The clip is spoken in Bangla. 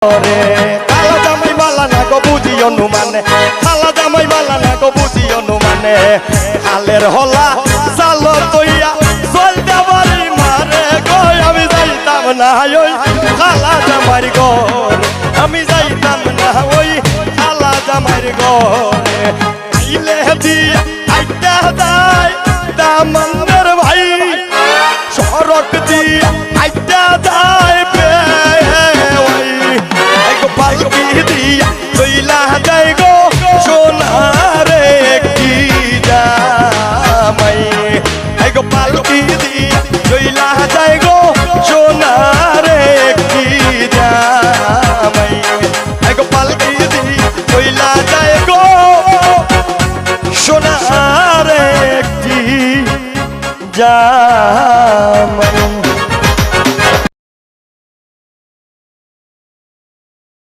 কালা জামাই মালা না গো বুঝি অনুমানে, কালা জামাই মালা না গো বুঝি অনুমানে, হালের হলা চাল তৈয়া চল দেবারি মারে গো। আমি যাইতাম না ওই কালা জামাইর ঘর, আমি যাইতাম না ওই কালা জামাইর ঘরে। আইলে দিয়া আইটা দায় দামান্দের ভাই, সড়ক দিয়া আইটা দায় পালকি দিয়া চইলা যাই গো সোনারে কি জামাই, গো পালকি দিয়া চইলা যাই গো সোনারে কি জামাই, গো পালকি দিয়া চইলা যাই গো সোনারে কি জামাই।